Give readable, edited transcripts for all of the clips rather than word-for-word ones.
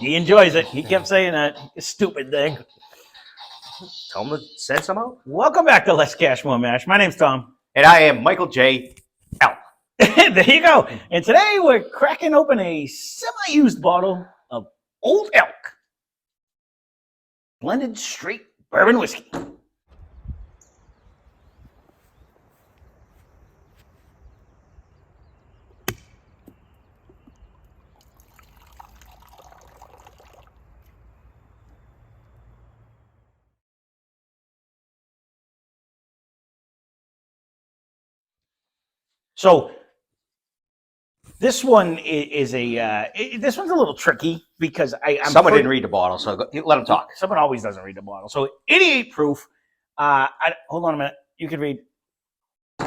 He enjoys it. He kept saying that. Stupid thing. Tell him to send some out. Welcome back to Less Cash, More Mash. My name's Tom. And I am Michael J. L. There you go. And today we're cracking open a semi-used bottle of Old Elk blended straight bourbon whiskey. So this one is this one's a little tricky because Someone didn't read the bottle, so let him talk. Someone always doesn't read the bottle. So 88 proof. Hold on a minute. You can read.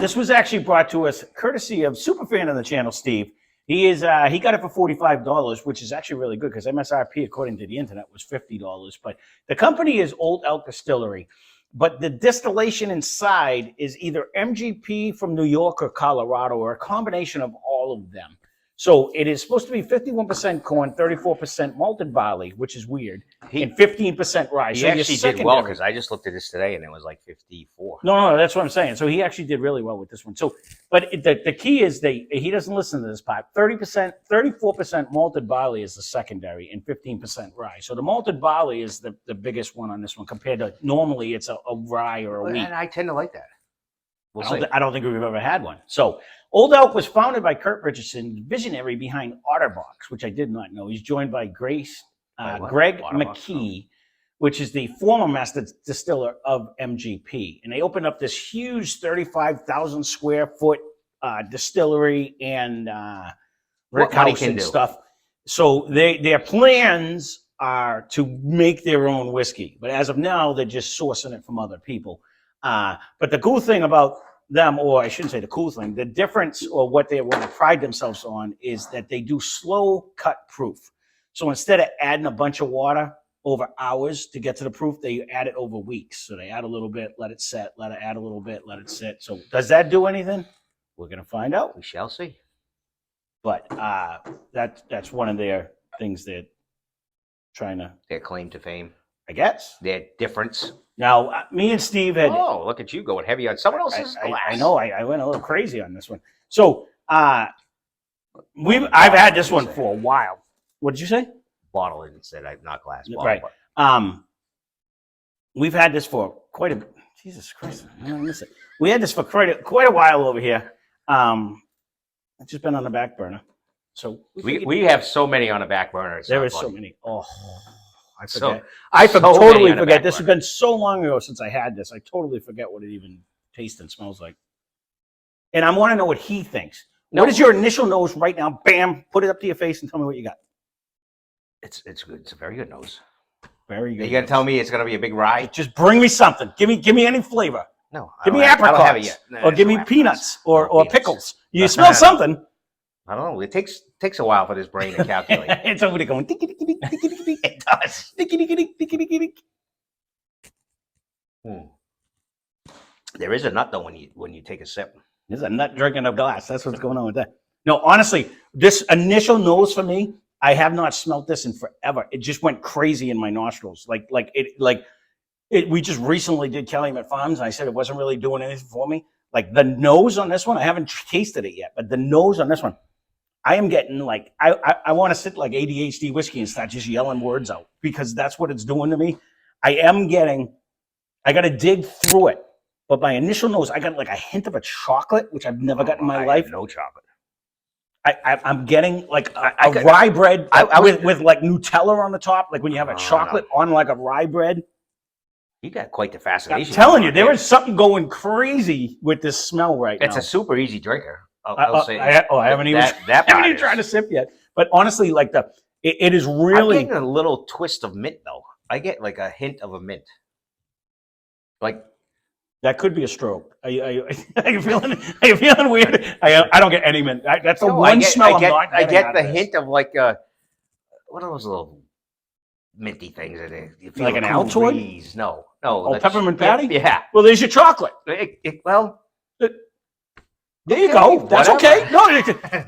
This was actually brought to us courtesy of superfan of the channel, Steve. He got it for $45, which is actually really good because MSRP, according to the internet, was $50. But the company is Old Elk Distillery. But the distillation inside is either MGP from New York or Colorado, or a combination of all of them. So it is supposed to be 51% corn, 34% malted barley, which is weird, and 15% rye. He so actually did well because I just looked at this today and it was like 54. No, that's what I'm saying. So he actually did really well with this one. So, but the key is he doesn't listen to this part. 34% malted barley is the secondary, and 15% rye. So the malted barley is the biggest one on this one compared to normally it's a rye or a wheat. And I tend to like that. I don't think we've ever had one. So Old Elk was founded by Kurt Richardson, visionary behind Otterbox, which I did not know. He's joined by Greg McKee, which is the former master distiller of MGP. And they opened up this huge 35,000 square foot distillery and warehouse and stuff. So their plans are to make their own whiskey. But as of now, they're just sourcing it from other people. But the cool thing about them, or I shouldn't say the cool thing, the difference or what they want to pride themselves on is that they do slow cut proof. So instead of adding a bunch of water over hours to get to the proof, they add it over weeks. So they add a little bit, let it set, add a little bit, let it sit. So does that do anything? We're going to find out. We shall see. But that's one of their things they're trying to... Their claim to fame. I guess. Their difference. Now, me and Steve had... Oh, look at you going heavy on someone else's glass. I know. I went a little crazy on this one. So, I've had this one for a while. What did you say? Bottle instead, not glass. Bottle, right. But. We've had this for quite a... Jesus Christ, I don't miss it. We had this for quite a while over here. It's just been on the back burner. So we have so many on the back burner. There is so many. Oh... I forget. Totally forget. This has been so long ago since I had this. I totally forget what it even tastes and smells like. And I want to know what he thinks. What is your initial nose right now? Bam! Put it up to your face and tell me what you got. It's good. It's a very good nose. Very good. You got to tell me it's going to be a big rye? Just bring me something. Give me any flavor. No. Give me apricots. I don't have it yet. No, or give me peanuts or pickles. You smell something. I don't know. It takes a while for this brain to calculate. It's over there going. It does. There is a nut though when you take a sip. There's a nut drinking a glass. That's what's going on with that. No, honestly, this initial nose for me, I have not smelled this in forever. It just went crazy in my nostrils. We just recently did Calumet Farms, and I said it wasn't really doing anything for me. Like the nose on this one, I haven't tasted it yet, but the nose on this one, I am getting like, I want to sit like ADHD whiskey and start just yelling words out because that's what it's doing to me. I got to dig through it. But my initial nose, I got like a hint of a chocolate, which I've never gotten in my life. No chocolate. I'm getting like a rye bread with like Nutella on the top. Like when you have a chocolate on like a rye bread. You got quite the fascination. I'm telling you, there is something going crazy with this smell right now. It's a super easy drinker. I'll say I haven't even tried to sip yet. But honestly, like it is really... I'm getting a little twist of mint, though. I get like a hint of a mint. Like... That could be a stroke. Are you feeling weird? I don't get any mint. That's the one smell I'm not getting. I get the hint of like what are those little minty things that you feel like an Altoid? No. Oh, peppermint patty? Yeah. Well, there's your chocolate. There you Okay, go. That's whatever. okay. No,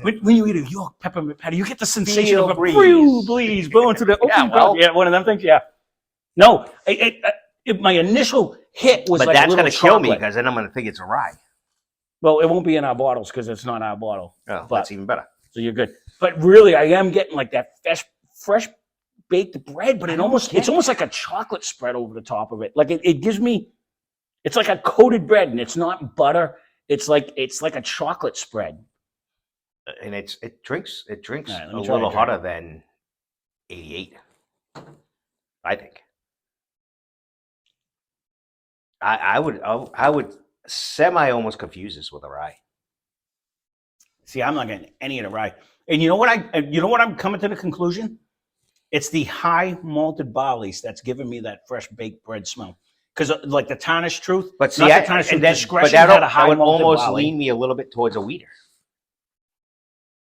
when you eat a York peppermint patty, you get the sensation Feel of a breeze. breeze blowing through the Yeah, open well. yeah, one of them things. Yeah. No, my initial hit was But like a that's little going to kill me chocolate. because then I'm going to think it's a rye. Well, it won't be in our bottles because it's not our bottle. Oh, but, that's even better. So you're good. But really, I am getting like that fresh baked bread, but it's almost like a chocolate spread over the top of it. Like it gives me, it's like a coated bread, and it's not butter. It's like a chocolate spread. And it drinks right, a little hotter than 88. I think. I would semi almost confuse this with a rye. See, I'm not getting any of the rye. And you know what I'm coming to the conclusion? It's the high malted barleys that's giving me that fresh baked bread smell. Because like the tarnished truth, But see, discretion had a high would malted almost barley. lean me a little bit towards a wheater.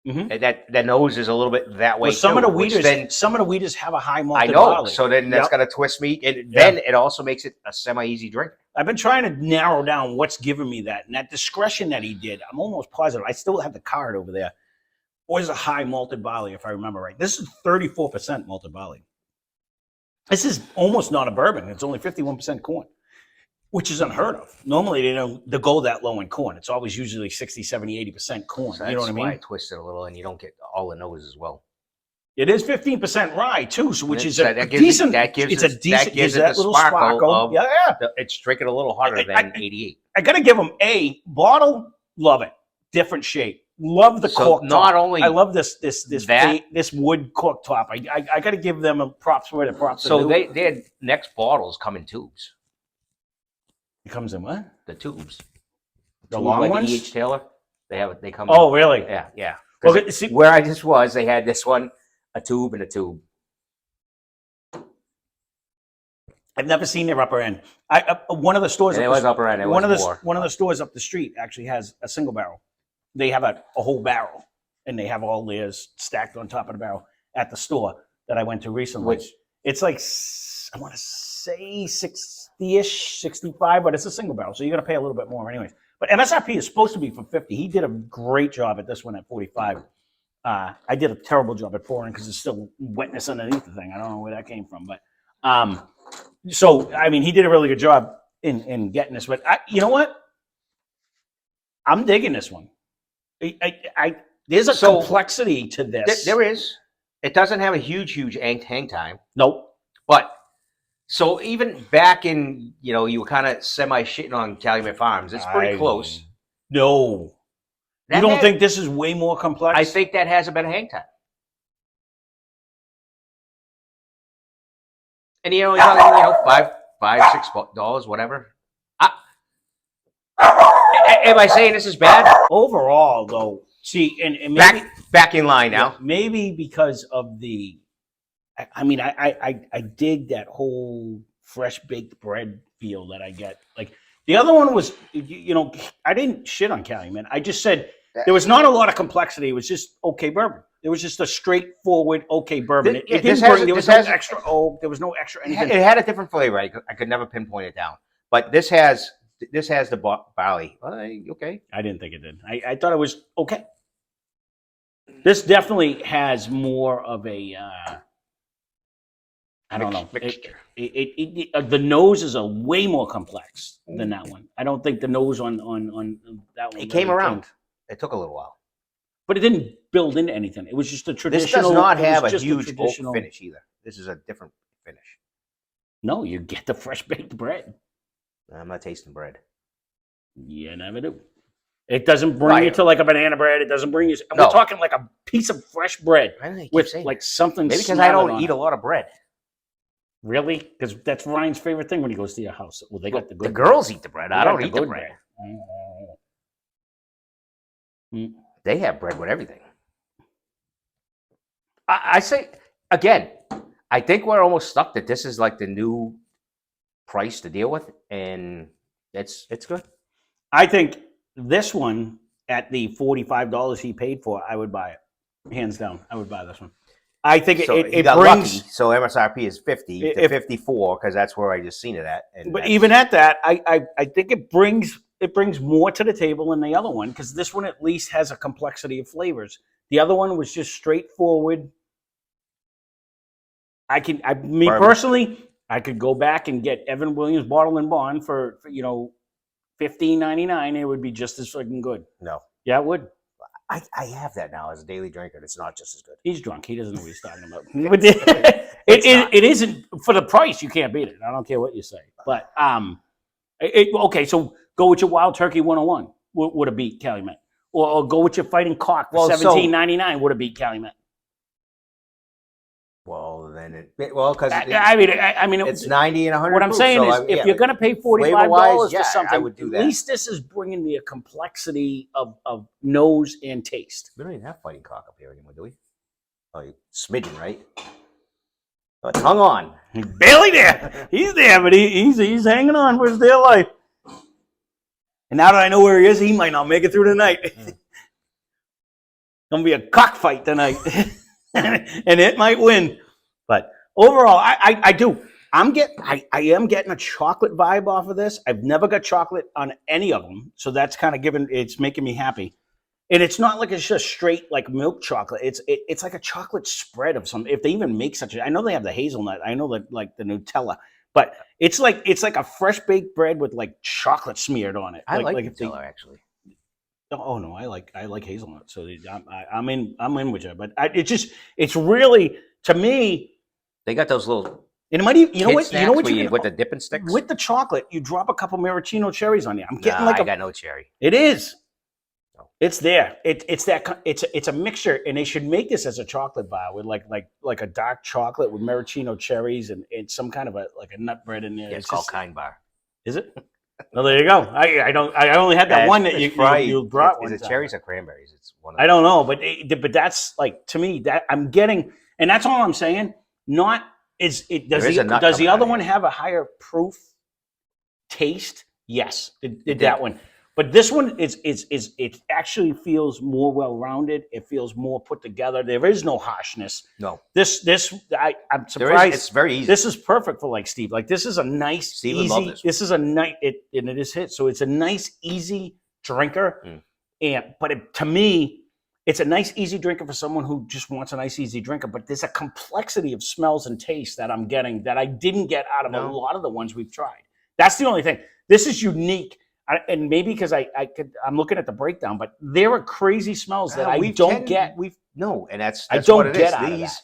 Mm-hmm. That nose is a little bit that way. Well, some of the wheaters have a high malted barley. I know. barley. So then that's going to twist me, and then it also makes it a semi-easy drink. I've been trying to narrow down what's giving me that, and that discretion that he did. I'm almost positive. I still have the card over there. Was a high malted barley, if I remember right. This is 34% malted barley. This is almost not a bourbon. It's only 51% corn, which is unheard of. Normally, they go that low in corn. It's always usually 60, 70, 80% corn. So you know what I mean? That's why I twist it a little, and you don't get all the nose as well. It is 15% rye too, so which is a decent. That gives it's a decent. That gives it that the little sparkle. Of yeah. It's drinking a little hotter than 88. I got to give them a bottle. Love it. Different shape. Love the cork top. Not only I love this wood cork top. I got to give them a props where the props. So their next bottles come in tubes. It comes in what? The tubes. The long ones. E.H. Taylor. They come. Oh, really? Yeah. Well, see, where I just was, they had this one, a tube and a tube. I've never seen their upper end. One of the stores. It was upper end. One of the stores up the street actually has a single barrel. They have a whole barrel, and they have all theirs stacked on top of the barrel at the store that I went to recently. It's like, I want to say 60-ish, 65, but it's a single barrel, so you're going to pay a little bit more anyways. But MSRP is supposed to be for 50. He did a great job at this one at 45. I did a terrible job at pouring because there's still wetness underneath the thing. I don't know where that came from, but so I mean, he did a really good job in getting this. But you know what? I'm digging this one. There's a complexity to this. There is. It doesn't have a huge hang time. Nope. But so even back in, you were kind of semi-shitting on Calumet Farms. It's pretty close. No. You don't think this is way more complex? I think that has a better hang time. And you're only talking, $5, $6, whatever. Am I saying this is bad? Overall, though, see, and maybe back in line now. Maybe because of the, I dig that whole fresh baked bread feel that I get. Like the other one was, I didn't shit on Calumet. I just said there was not a lot of complexity. It was just okay bourbon. It was just a straightforward okay bourbon. There was no extra oak. There was no extra anything. It had a different flavor. I could never pinpoint it down. But this has the barley. Okay. I didn't think it did. I thought it was okay. This definitely has more of a, I don't know. Mixture. The nose is a way more complex than that one. I don't think the nose on that one. It came around. It took a little while. But it didn't build into anything. It was just a traditional. This does not have a huge oak finish either. This is a different finish. No, you get the fresh baked bread. I'm not tasting bread. You never do. It doesn't bring you to like a banana bread. It doesn't bring you. We're talking like a piece of fresh bread with like something. Maybe because I don't eat a lot of bread. Really? Because that's Ryan's favorite thing when he goes to your house. Well, they got the good. The girls eat the bread. I don't eat the bread. They have bread with everything. I say again. I think we're almost stuck that this is like the new price to deal with, and it's good. I think this one at the $45 he paid for, I would buy it, hands down. I would buy this one. I think it brings. Lucky, so MSRP is 50 to 54 because that's where I just seen it at. But even at that, I think it brings it brings more to the table than the other one because this one at least has a complexity of flavors. The other one was just straightforward. Me Bourbon. personally, I could go back and get Evan Williams Bottle and Bond for $15.99. It would be just as fucking good. No. Yeah, it would. I have that now as a daily drinker, and it's not just as good. He's drunk. He doesn't know what he's talking about. It isn't for the price. You can't beat it. I don't care what you say. But okay, so go with your Wild Turkey 101. Would have beat Calumet, or go with your Fighting Cock for $17.99. Would have beat Calumet. Well, then because I mean, it's 90 and 100. What I'm saying is, if you're going to pay $45 for something, I would do that. At least this is bringing me a complexity of nose and taste. We don't even have Fighting Cock up here anymore, do we? Oh, smidgen, right? But hung on. He's barely there. He's there, but he's hanging on for his dear life. And now that I know where he is, he might not make it through the night. It's gonna be a cockfight tonight. And it might win, but overall, I am getting a chocolate vibe off of this. I've never got chocolate on any of them, so that's kind of it's making me happy. And it's not like it's just straight like milk chocolate. It's like a chocolate spread of some. If they even make such a, I know they have the hazelnut. I know that like the Nutella, but it's like a fresh baked bread with like chocolate smeared on it. I like Nutella actually. Oh no, I like hazelnut, so I'm in with you. But it's really, to me, they got those little. And it might even, you know what with the dipping sticks with the chocolate, you drop a couple maraschino cherries on you. I got no cherry. It is. No. It's there. It's a mixture, and they should make this as a chocolate bar with like a dark chocolate with maraschino cherries and some kind of a nut bread in there. Yeah, it's called Kind Bar. Is it? Well, there you go. I only had that one that you brought. Is it cherries or cranberries? It's one. I don't know, but that's like, to me, that I'm getting, and that's all I'm saying. Not is it does the other one have a higher proof taste? Yes, it did that one. But this one it actually feels more well-rounded. It feels more put together. There is no harshness. No. I'm surprised. It's very easy. This is perfect for like Steve. Like, this is a nice, Steve easy. Would love this is a nice, and it is hit. So it's a nice, easy drinker. To me, it's a nice, easy drinker for someone who just wants a nice, easy drinker. But there's a complexity of smells and tastes that I'm getting that I didn't get out of a lot of the ones we've tried. That's the only thing. This is unique. And maybe because I'm looking at the breakdown, but there are crazy smells that I don't get. And that's I don't what it get is. out of that.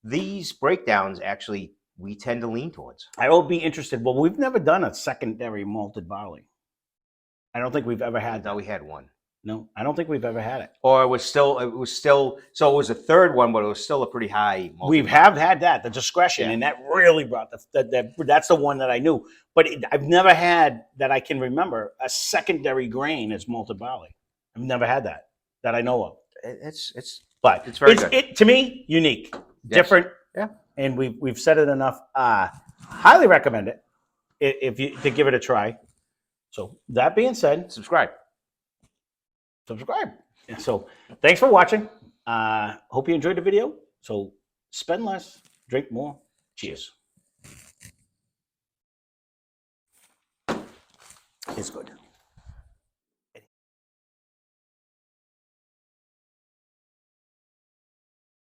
These breakdowns actually we tend to lean towards. I will be interested. Well, we've never done a secondary malted barley. I don't think we've ever had that. No, we had one. No, I don't think we've ever had it. Or it was still so it was a third one, but it was still a pretty high malted We have had that, the discretion, and that really brought that's the one that I knew. But I've never had, that I can remember, a secondary grain as malted barley. I've never had that I know of. It's very good. To me, unique, different. Yeah. And we've said it enough. Highly recommend it to give it a try. So that being said, subscribe. So thanks for watching. Hope you enjoyed the video. So spend less, drink more. Cheers. It's good.